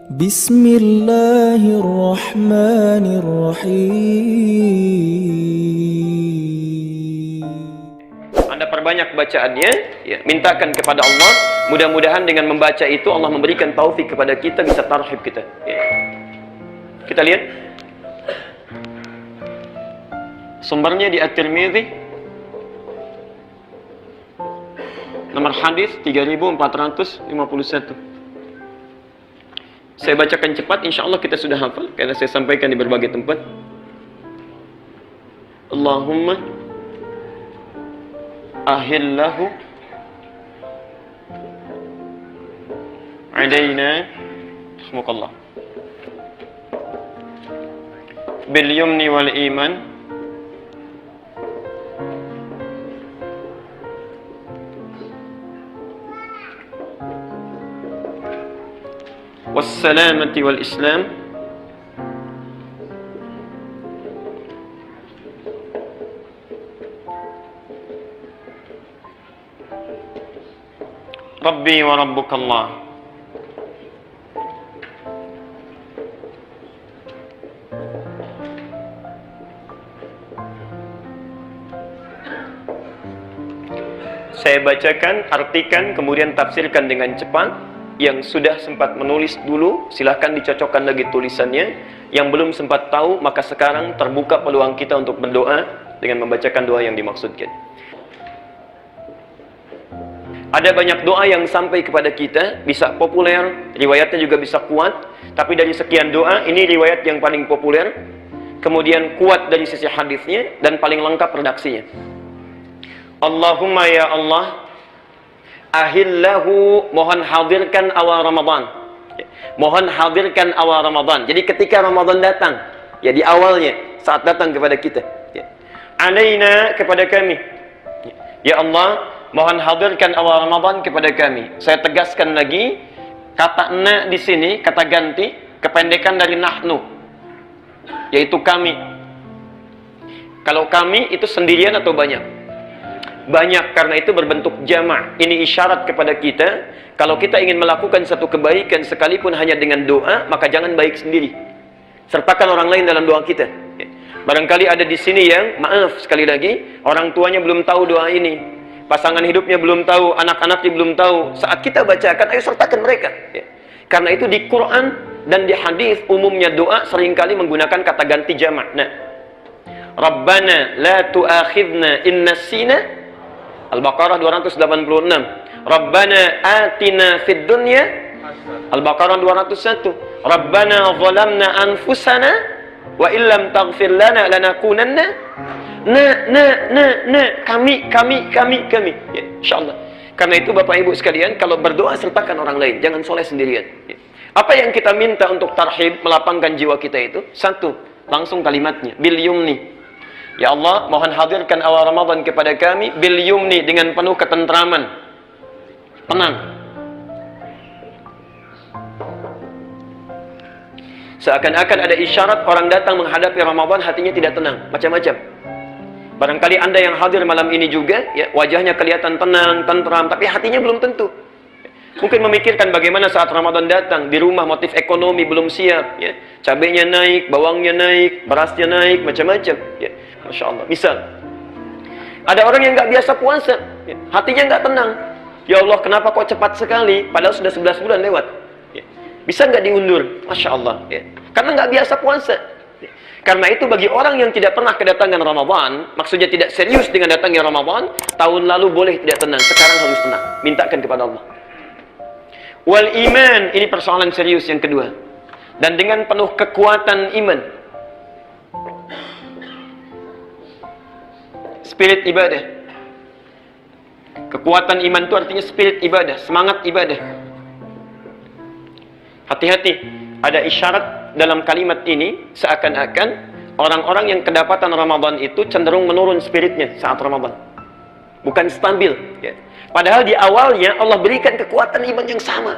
Bismillahirrahmanirrahim. Anda perbanyak bacaannya, ya, mintakan kepada Allah. Mudah-mudahan dengan membaca itu Allah memberikan taufik kepada kita, bisa tarhib kita. Ya. Kita lihat sumbernya di At-Tirmidzi, nomor hadis 3451. Saya bacakan cepat, insya Allah kita sudah hafal karena saya sampaikan di berbagai tempat. Allahumma ahillahu alaina rahmukallah bil yumni wal iman wassalamati wal islam Rabbi wa Rabbukallah. Saya bacakan, artikan, kemudian tafsirkan dengan cepat. Yang sudah sempat menulis dulu, silahkan dicocokkan lagi tulisannya. Yang belum sempat tahu, maka sekarang terbuka peluang kita untuk berdoa dengan membacakan doa yang dimaksudkan. Ada banyak doa yang sampai kepada kita, bisa populer, riwayatnya juga bisa kuat. Tapi dari sekian doa, ini riwayat yang paling populer, kemudian kuat dari sisi hadisnya, dan paling lengkap redaksinya. Allahumma ya Allah, ahillahu, mohon hadirkan awal Ramadan. Mohon hadirkan awal Ramadan. Jadi ketika Ramadan datang, ya di awalnya, saat datang kepada kita. Alaina, kepada kami. Ya Allah, mohon hadirkan awal Ramadan kepada kami. Saya tegaskan lagi, kata na di sini, kata ganti, kependekan dari nahnu, yaitu kami. Kalau kami itu sendirian atau banyak? Banyak, karena itu berbentuk jama'. Ini isyarat kepada kita, kalau kita ingin melakukan satu kebaikan sekalipun hanya dengan doa, maka jangan baik sendiri. Sertakan orang lain dalam doa kita. Barangkali ada di sini yang, maaf sekali lagi, orang tuanya belum tahu doa ini, pasangan hidupnya belum tahu, anak-anaknya belum tahu. Saat kita bacakan, ayo sertakan mereka. Karena itu di Quran dan di hadis umumnya doa seringkali menggunakan kata ganti jama'. Nah, Rabbana la tu'akhidna in nasina, Al-Baqarah 286. Rabbana atina fid dunya, Al-Baqarah 201. Rabbana zalamna anfusana wa illam taghfir lana lanakunanna kami. Ya, insyaallah. Karena itu Bapak Ibu sekalian, kalau berdoa sertakan orang lain, jangan soleh sendirian. Ya. Apa yang kita minta untuk tarhib, melapangkan jiwa kita itu? Satu, langsung kalimatnya, bil yumni. Ya Allah, mohon hadirkan awal Ramadan kepada kami bil yumni, dengan penuh ketentraman, tenang. Seakan-akan ada isyarat orang datang menghadapi Ramadan hatinya tidak tenang, macam-macam. Barangkali Anda yang hadir malam ini juga, ya, wajahnya kelihatan tenang, tentram, tapi hatinya belum tentu. Mungkin memikirkan bagaimana saat Ramadan datang, di rumah motif ekonomi belum siap, ya. Cabenya naik, bawangnya naik, berasnya naik, macam-macam, ya. Masya Allah. Misal, ada orang yang nggak biasa puasa, ya, hatinya nggak tenang. Ya Allah, kenapa kok cepat sekali? Padahal sudah 11 bulan lewat. Ya. Bisa nggak diundur? Masya Allah. Ya. Karena nggak biasa puasa. Ya. Karena itu bagi orang yang tidak pernah kedatangan Ramadan, maksudnya tidak serius dengan datangnya Ramadan, tahun lalu boleh tidak tenang, sekarang harus tenang. Mintakan kepada Allah. Wal iman, ini persoalan serius yang kedua. Dan dengan penuh kekuatan iman. Spirit ibadah. Kekuatan iman itu artinya spirit ibadah, semangat ibadah. Hati-hati, ada isyarat dalam kalimat ini, seakan-akan orang-orang yang kedapatan Ramadan itu cenderung menurun spiritnya saat Ramadan. Bukan stabil, ya. Padahal di awalnya Allah berikan kekuatan iman yang sama.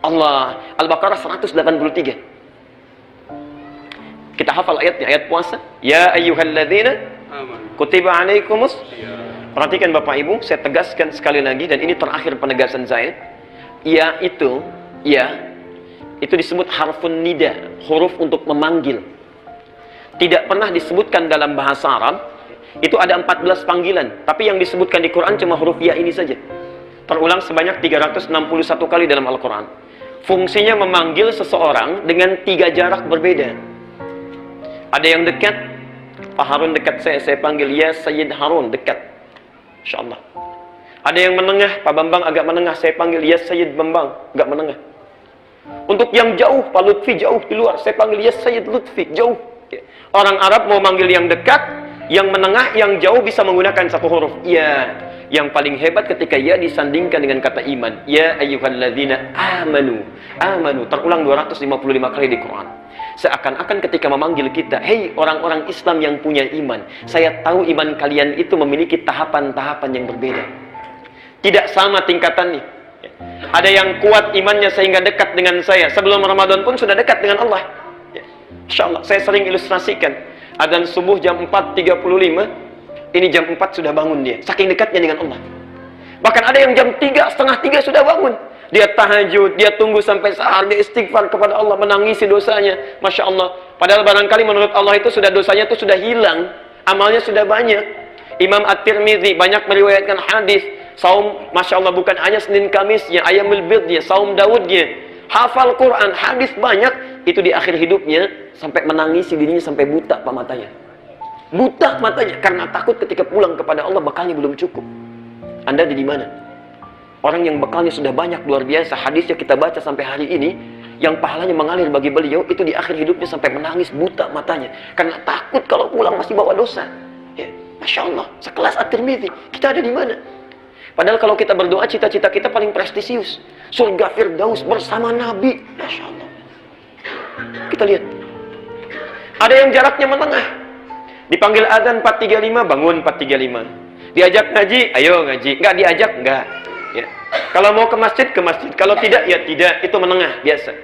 Allah, Al-Baqarah 183. Kita hafal ayatnya, ayat puasa. Ya ayyuhalladzina kutiba alaikumus. Perhatikan Bapak Ibu, saya tegaskan sekali lagi, dan ini terakhir penegasan saya. Ya itu, ya, itu disebut harfun nida, huruf untuk memanggil. Tidak pernah disebutkan dalam bahasa Arab. Itu ada 14 panggilan, tapi yang disebutkan di Quran cuma huruf ya ini saja. Terulang sebanyak 361 kali dalam Al-Quran. Fungsinya memanggil seseorang dengan 3 jarak berbeda. Ada yang dekat, Pak Harun dekat saya panggil ya Sayyid Harun, dekat, InsyaAllah. Ada yang menengah, Pak Bambang agak menengah, saya panggil ya Sayyid Bambang, agak menengah. Untuk yang jauh, Pak Lutfi jauh di luar, saya panggil ya Sayyid Lutfi, jauh. Orang Arab mau manggil yang dekat, yang menengah, yang jauh bisa menggunakan satu huruf ya. Yang paling hebat ketika ya disandingkan dengan kata iman. Ya ayyuhalladzina amanu. Amanu terulang 255 kali di Quran. Seakan-akan ketika memanggil kita, hei orang-orang Islam yang punya iman, saya tahu iman kalian itu memiliki tahapan-tahapan yang berbeda. Tidak sama tingkatannya. Ada yang kuat imannya sehingga dekat dengan saya. Sebelum Ramadan pun sudah dekat dengan Allah. InsyaAllah, saya sering ilustrasikan. Adzan subuh jam 4.35, ini jam 4 sudah bangun dia, saking dekatnya dengan Allah. Bahkan ada yang jam 3, setengah 3 sudah bangun. Dia tahajud, dia tunggu sampai sahar, dia istighfar kepada Allah, menangisi dosanya. Masya Allah. Padahal barangkali menurut Allah itu sudah dosanya itu sudah hilang, amalnya sudah banyak. Imam At-Tirmidzi banyak meriwayatkan hadis. Saum, Masya Allah, bukan hanya Senin Kamisnya, Ayyamul Bidnya, Saum Daudnya, hafal Quran, hadis banyak. Itu di akhir hidupnya sampai menangisi dirinya sampai buta pak matanya. Buta matanya karena takut ketika pulang kepada Allah bekalnya belum cukup. Anda di mana? Orang yang bekalnya sudah banyak luar biasa, hadisnya kita baca sampai hari ini, yang pahalanya mengalir bagi beliau itu di akhir hidupnya sampai menangis buta matanya karena takut kalau pulang masih bawa dosa. Ya, Masya Allah, sekelas At-Tirmidzi, kita ada di mana? Padahal kalau kita berdoa cita-cita kita paling prestisius, surga Firdaus bersama Nabi. Masya Allah. Kita lihat, ada yang jaraknya menengah. Dipanggil adzan 4.35, bangun 4.35. Diajak ngaji, ayo ngaji. Enggak diajak, enggak. Ya. Kalau mau ke masjid, ke masjid. Kalau tidak, ya tidak. Itu menengah, biasa.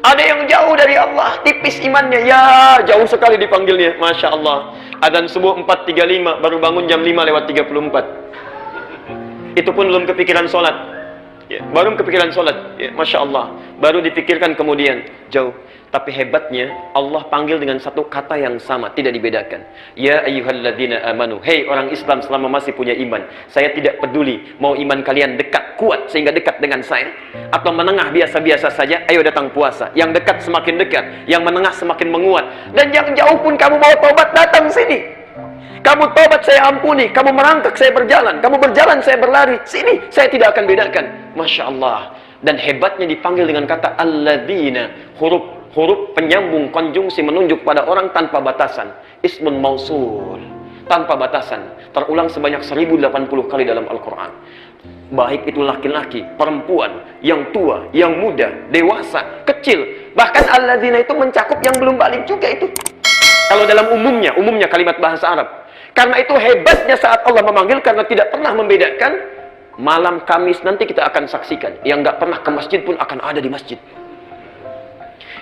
Ada yang jauh dari Allah, tipis imannya. Ya, jauh sekali dipanggilnya. Masya Allah. Adzan subuh 4.35, baru bangun jam 5:34. Itu pun belum kepikiran sholat. Ya, baru kepikiran sholat, ya, Masya Allah. Baru dipikirkan kemudian, jauh. Tapi hebatnya, Allah panggil dengan satu kata yang sama, tidak dibedakan. Ya ayyuhalladzina amanu. Hei orang Islam selama masih punya iman. Saya tidak peduli, mau iman kalian dekat, kuat, sehingga dekat dengan saya. Atau menengah biasa-biasa saja, ayo datang puasa. Yang dekat semakin dekat, yang menengah semakin menguat. Dan yang jauh pun kamu mau tobat, datang sini. Kamu tobat saya ampuni, kamu merangkak saya berjalan, kamu berjalan saya berlari, sini saya tidak akan bedakan. Masya Allah. Dan hebatnya dipanggil dengan kata alladzina, huruf penyambung konjungsi menunjuk pada orang tanpa batasan. Ismun mausul, tanpa batasan. Terulang sebanyak 1080 kali dalam Al-Quran. Baik itu laki-laki, perempuan, yang tua, yang muda, dewasa, kecil. Bahkan alladzina itu mencakup yang belum balik juga itu. Kalau dalam umumnya kalimat bahasa Arab. Karena itu hebatnya saat Allah memanggil, karena tidak pernah membedakan. Malam Kamis nanti kita akan saksikan. Yang nggak pernah ke masjid pun akan ada di masjid.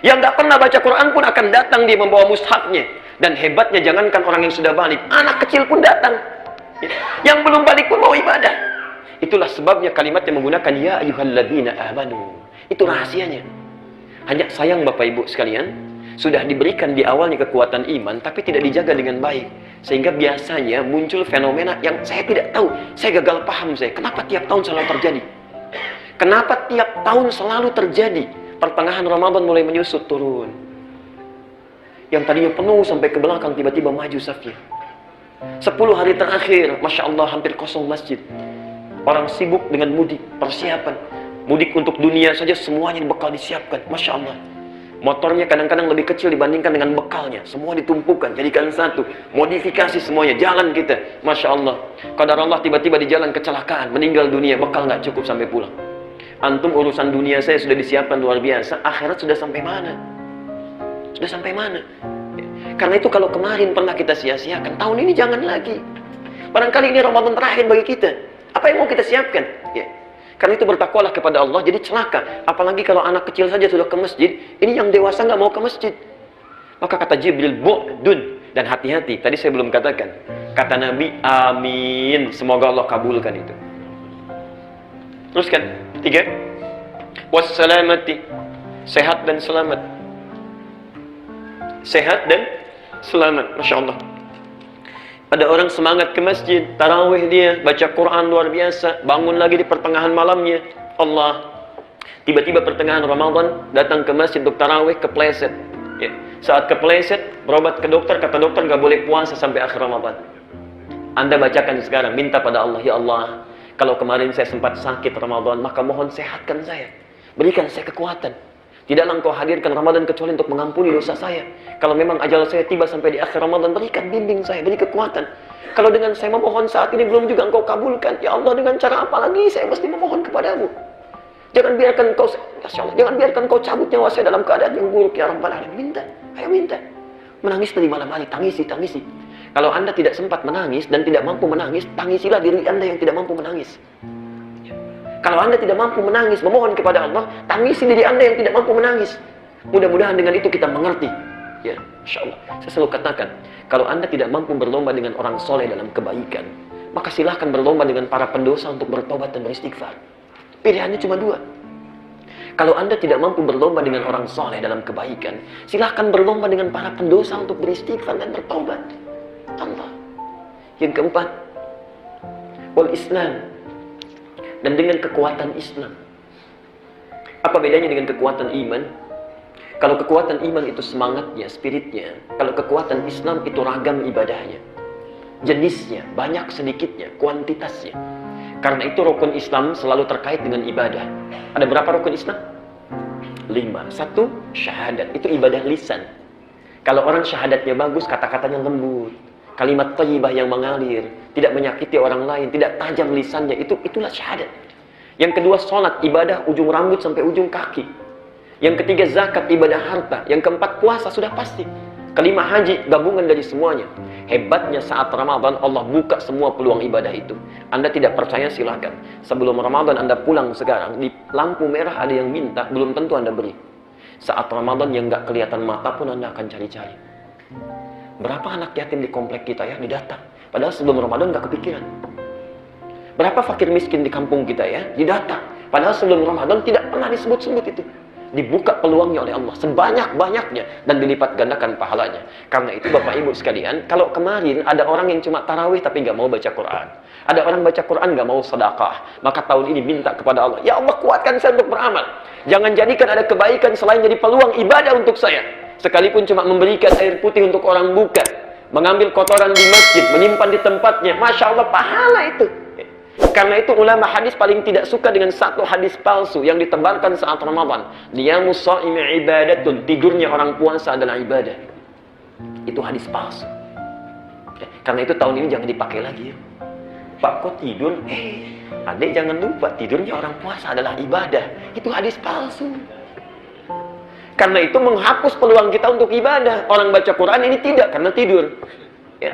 Yang nggak pernah baca Quran pun akan datang dia membawa mushafnya. Dan hebatnya jangankan orang yang sudah balik, anak kecil pun datang. Yang belum balik pun mau ibadah. Itulah sebabnya kalimat yang menggunakan ya ayyuhalladzina amanu. Itu rahasianya. Hanya sayang Bapak Ibu sekalian, sudah diberikan di awalnya kekuatan iman, tapi tidak dijaga dengan baik. Sehingga biasanya muncul fenomena yang saya tidak tahu. Saya gagal paham saya. Kenapa tiap tahun selalu terjadi? Kenapa tiap tahun selalu terjadi? Pertengahan Ramadan mulai menyusut turun. Yang tadinya penuh sampai ke belakang tiba-tiba maju safnya. 10 hari terakhir, Masya Allah hampir kosong masjid. Orang sibuk dengan mudik, persiapan. Mudik untuk dunia saja semuanya bekal disiapkan. Masya Allah. Motornya kadang-kadang lebih kecil dibandingkan dengan bekalnya. Semua ditumpukan, jadikan satu. Modifikasi semuanya, jalan kita. Masya Allah. Qadar Allah tiba-tiba di jalan kecelakaan, meninggal dunia, bekal nggak cukup sampai pulang. Antum urusan dunia saya sudah disiapkan luar biasa, akhirat sudah sampai mana? Sudah sampai mana? Karena itu kalau kemarin pernah kita sia-siakan, tahun ini jangan lagi. Barangkali ini Ramadan terakhir bagi kita. Apa yang mau kita siapkan? Ya. Karena itu bertakwalah kepada Allah, jadi celaka. Apalagi kalau anak kecil saja sudah ke masjid, ini yang dewasa nggak mau ke masjid. Maka kata Jibril, bu'dun. Dan hati-hati, tadi saya belum katakan. Kata Nabi, amin. Semoga Allah kabulkan itu. Teruskan, 3. Wassalamati. sehat dan selamat. Sehat dan selamat, Masya Allah. Ada orang semangat ke masjid, tarawih dia, baca Quran luar biasa, bangun lagi di pertengahan malamnya. Allah, tiba-tiba pertengahan Ramadan, datang ke masjid untuk tarawih, kepleset. Ya. Saat kepleset, berobat ke dokter, kata dokter nggak boleh puasa sampai akhir Ramadan. Anda bacakan sekarang, minta pada Allah, ya Allah, kalau kemarin saya sempat sakit Ramadan, maka mohon sehatkan saya. Berikan saya kekuatan. Tidaklah engkau hadirkan Ramadan kecuali untuk mengampuni dosa saya. Kalau memang ajal saya tiba sampai di akhir Ramadan, berikan bimbing saya, beri kekuatan. Kalau dengan saya memohon saat ini belum juga engkau kabulkan, ya Allah, dengan cara apa lagi saya mesti memohon kepadamu? Jangan biarkan engkau, ya Allah, jangan biarkan engkau cabut nyawa saya dalam keadaan yang buruk, ya Rabbal Alamin. Minta, ayo minta. Menangis dari malam hari, tangisi. Kalau Anda tidak sempat menangis dan tidak mampu menangis, tangisilah diri Anda yang tidak mampu menangis. Kalau Anda tidak mampu menangis, memohon kepada Allah, tangisi diri Anda yang tidak mampu menangis. Mudah-mudahan dengan itu kita mengerti. Ya, Insya Allah. Saya selalu katakan, kalau Anda tidak mampu berlomba dengan orang soleh dalam kebaikan, maka silahkan berlomba dengan para pendosa untuk bertobat dan beristighfar. Pilihannya cuma dua. Kalau Anda tidak mampu berlomba dengan orang soleh dalam kebaikan, silahkan berlomba dengan para pendosa untuk beristighfar dan bertobat. Allah. Yang keempat, wal Islam. Dan dengan kekuatan Islam. Apa bedanya dengan kekuatan iman? Kalau kekuatan iman itu semangatnya, spiritnya. Kalau kekuatan Islam itu ragam ibadahnya. Jenisnya, banyak sedikitnya, kuantitasnya. Karena itu rukun Islam selalu terkait dengan ibadah. Ada berapa rukun Islam? 5. 1, syahadat. Itu ibadah lisan. Kalau orang syahadatnya bagus, kata-katanya lembut. Kalimat thayyibah yang mengalir, tidak menyakiti orang lain, tidak tajam lisannya, itulah syahadat. Yang kedua, sholat, ibadah ujung rambut sampai ujung kaki. Yang ketiga, zakat, ibadah harta. Yang keempat, puasa, sudah pasti. Kelima, haji, gabungan dari semuanya. Hebatnya saat Ramadan, Allah buka semua peluang ibadah itu. Anda tidak percaya, silakan. Sebelum Ramadan Anda pulang sekarang, di lampu merah ada yang minta, belum tentu Anda beri. Saat Ramadan yang nggak kelihatan mata pun Anda akan cari-cari. Berapa anak yatim di komplek kita ya didata? Padahal sebelum Ramadan nggak kepikiran. Berapa fakir miskin di kampung kita ya didata? Padahal sebelum Ramadan tidak pernah disebut-sebut itu. Dibuka peluangnya oleh Allah sebanyak-banyaknya dan dilipat gandakan pahalanya. Karena itu Bapak Ibu sekalian, kalau kemarin ada orang yang cuma tarawih tapi nggak mau baca Quran, ada orang baca Quran nggak mau sedekah, maka tahun ini minta kepada Allah, ya Allah kuatkan saya untuk beramal. Jangan jadikan ada kebaikan selain jadi peluang ibadah untuk saya. Sekalipun cuma memberikan air putih untuk orang buka, mengambil kotoran di masjid, menyimpan di tempatnya, Masya Allah, pahala itu. Karena itu ulama hadis paling tidak suka dengan satu hadis palsu yang ditebarkan saat Ramadan. Niyamus sha'imi ibadatun, tidurnya orang puasa adalah ibadah. Itu hadis palsu. Karena itu tahun ini jangan dipakai lagi ya. Pak kok tidur? Adik jangan lupa, tidurnya orang puasa adalah ibadah. Itu hadis palsu. Karena itu menghapus peluang kita untuk ibadah. Orang baca Quran ini tidak karena tidur. Ya.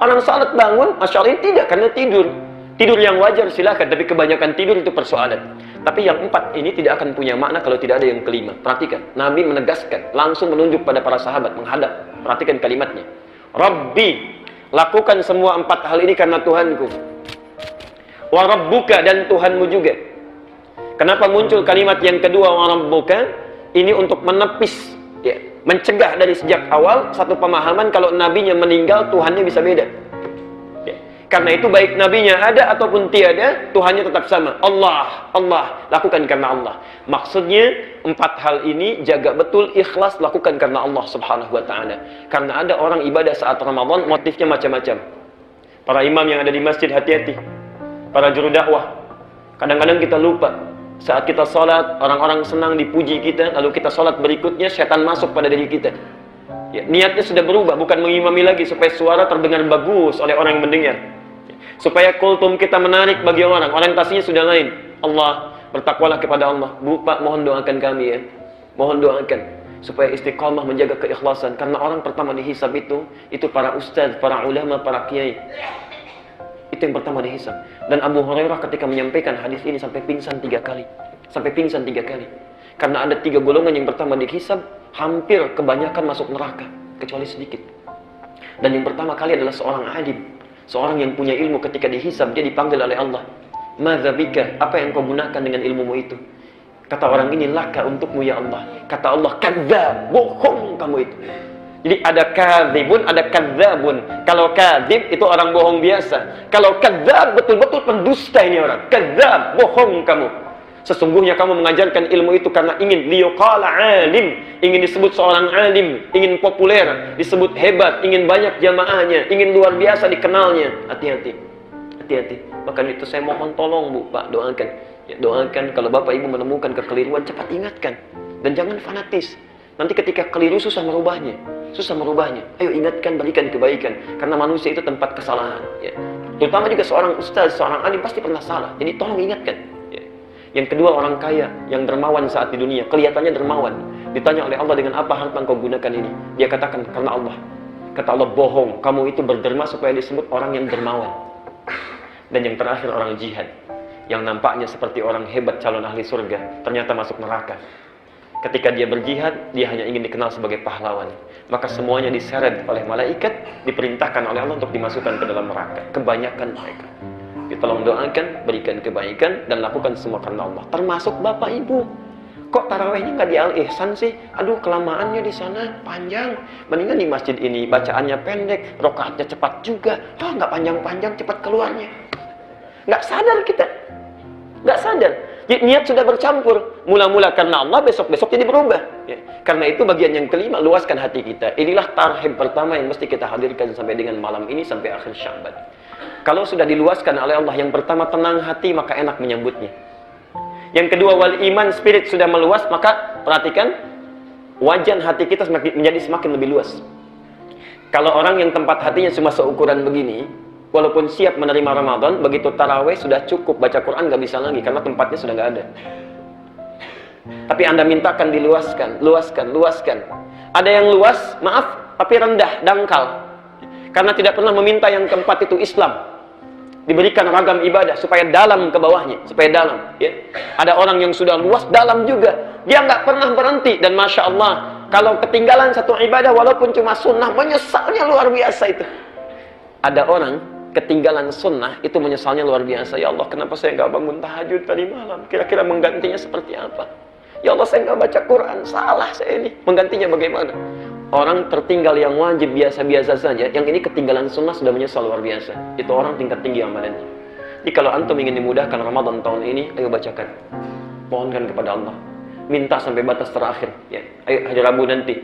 Orang salat bangun, Masya Allah, ini tidak karena tidur. Tidur yang wajar silakan, tapi kebanyakan tidur itu persoalan. Tapi yang 4 ini tidak akan punya makna kalau tidak ada yang kelima. Perhatikan, Nabi menegaskan, langsung menunjuk pada para sahabat, menghadap. Perhatikan kalimatnya. Rabbi, lakukan semua 4 hal ini karena Tuhanku. Wa Rabbuka, dan Tuhanmu juga. Kenapa muncul kalimat yang kedua, Wa Rabbuka? Ini untuk menepis, ya, mencegah dari sejak awal satu pemahaman kalau nabinya meninggal, Tuhannya bisa beda. Ya. Karena itu baik nabinya ada ataupun tiada, Tuhannya tetap sama. Allah, lakukan karena Allah. Maksudnya 4 hal ini jaga betul, ikhlas, lakukan karena Allah Subhanahu wa Ta'ala. Karena ada orang ibadah saat Ramadan motifnya macam-macam. Para imam yang ada di masjid hati-hati. Para juru dakwah. Kadang-kadang kita lupa. Saat kita sholat, orang-orang senang dipuji kita, lalu kita sholat berikutnya, setan masuk pada diri kita. Ya, niatnya sudah berubah, bukan mengimami lagi supaya suara terdengar bagus oleh orang yang mendengar. Ya, supaya kultum kita menarik bagi orang, orientasinya sudah lain. Allah, bertakwalah kepada Allah. Bu, Pak, mohon doakan kami ya. Mohon doakan supaya istiqamah menjaga keikhlasan. Karena orang pertama dihisab itu para ustaz, para ulama, para kiai. Itu yang pertama dihisab. Dan Abu Hurairah ketika menyampaikan hadis ini sampai pingsan 3 kali. Karena ada 3 golongan yang pertama dihisab, hampir kebanyakan masuk neraka, kecuali sedikit. Dan yang pertama kali adalah seorang alim, seorang yang punya ilmu. Ketika dihisab, dia dipanggil oleh Allah. Madza bika, apa yang kau gunakan dengan ilmumu itu? Kata orang ini, laka untukmu ya Allah. Kata Allah, kadzab, bohong kamu itu. Jadi ada kadzibun, ada kadzabun. Kalau kadzib itu orang bohong biasa. Kalau kadzab betul-betul pendusta ini orang. Kadzab, bohong kamu. Sesungguhnya kamu mengajarkan ilmu itu karena ingin liyuqala alim, ingin disebut seorang alim, ingin populer, disebut hebat, ingin banyak jamaahnya, ingin luar biasa dikenalnya. Hati-hati. Hati-hati. Bahkan itu saya mohon tolong Bu, Pak, doakan. Ya, doakan kalau Bapak Ibu menemukan kekeliruan, cepat ingatkan. Dan jangan fanatis. Nanti ketika keliru susah merubahnya. Susah merubahnya. Ayo ingatkan, berikan kebaikan. Karena manusia itu tempat kesalahan. Ya. Terutama juga seorang ustaz, seorang alim pasti pernah salah. Jadi tolong ingatkan. Ya. Yang kedua, orang kaya yang dermawan saat di dunia. Kelihatannya dermawan. Ditanya oleh Allah, dengan apa harta engkau gunakan ini? Dia katakan, karena Allah. Kata Allah, bohong. Kamu itu berderma supaya disebut orang yang dermawan. Dan yang terakhir, orang jihad. Yang nampaknya seperti orang hebat calon ahli surga, ternyata masuk neraka. Ketika dia berjihad, dia hanya ingin dikenal sebagai pahlawan. Maka semuanya diseret oleh malaikat, diperintahkan oleh Allah untuk dimasukkan ke dalam neraka. Kebanyakan mereka. Tolong doakan, berikan kebaikan, dan lakukan semua karena Allah. Termasuk Bapak Ibu. Kok tarawihnya nggak di Al-Ihsan sih? Aduh, kelamaannya di sana panjang. Mendingan di masjid ini bacaannya pendek, rakaatnya cepat juga. Oh, nggak panjang-panjang, cepat keluarnya. Nggak sadar kita. Nggak sadar. Niat sudah bercampur. Mula-mula karena Allah, besok-besok jadi berubah. Ya. Karena itu bagian yang kelima, luaskan hati kita. Inilah tarhib pertama yang mesti kita hadirkan sampai dengan malam ini, sampai akhir Sya'ban. Kalau sudah diluaskan oleh Allah, yang pertama tenang hati, maka enak menyambutnya. Yang kedua, wal iman, spirit sudah meluas, maka perhatikan, wajan hati kita menjadi semakin lebih luas. Kalau orang yang tempat hatinya cuma seukuran begini, walaupun siap menerima Ramadan, begitu tarawih sudah cukup, baca Quran nggak bisa lagi karena tempatnya sudah nggak ada. Tapi Anda mintakan diluaskan, luaskan. Ada yang luas, maaf, tapi rendah, dangkal. Karena tidak pernah meminta yang keempat itu Islam. Diberikan ragam ibadah supaya dalam ke bawahnya, supaya dalam. Ya. Ada orang yang sudah luas, dalam juga. Dia nggak pernah berhenti, dan Masya Allah, kalau ketinggalan satu ibadah walaupun cuma sunnah, menyesalnya luar biasa itu. Ada orang ketinggalan sunnah itu menyesalnya luar biasa. Ya Allah, kenapa saya nggak bangun tahajud tadi malam? Kira-kira menggantinya seperti apa? Ya Allah, saya nggak baca Quran, salah saya ini. Menggantinya bagaimana? Orang tertinggal yang wajib biasa-biasa saja, yang ini ketinggalan sunnah sudah menyesal luar biasa. Itu orang tingkat tinggi amalannya. Jadi kalau antum ingin dimudahkan Ramadan tahun ini, ayo bacakan, mohonkan kepada Allah, minta sampai batas terakhir. Ya. Ayo hari Rabu nanti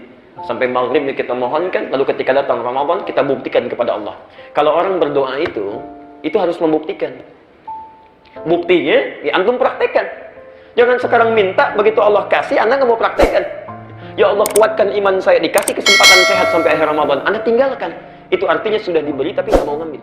sampai maghrib kita mohonkan, lalu ketika datang Ramadan kita buktikan kepada Allah. Kalau orang berdoa itu harus membuktikan. Buktinya, ya antum praktekkan. Jangan sekarang minta, begitu Allah kasih, Anda nggak mau praktekkan. Ya Allah, kuatkan iman saya, dikasih kesempatan sehat sampai akhir Ramadan, Anda tinggalkan. Itu artinya sudah diberi tapi nggak mau ngambil.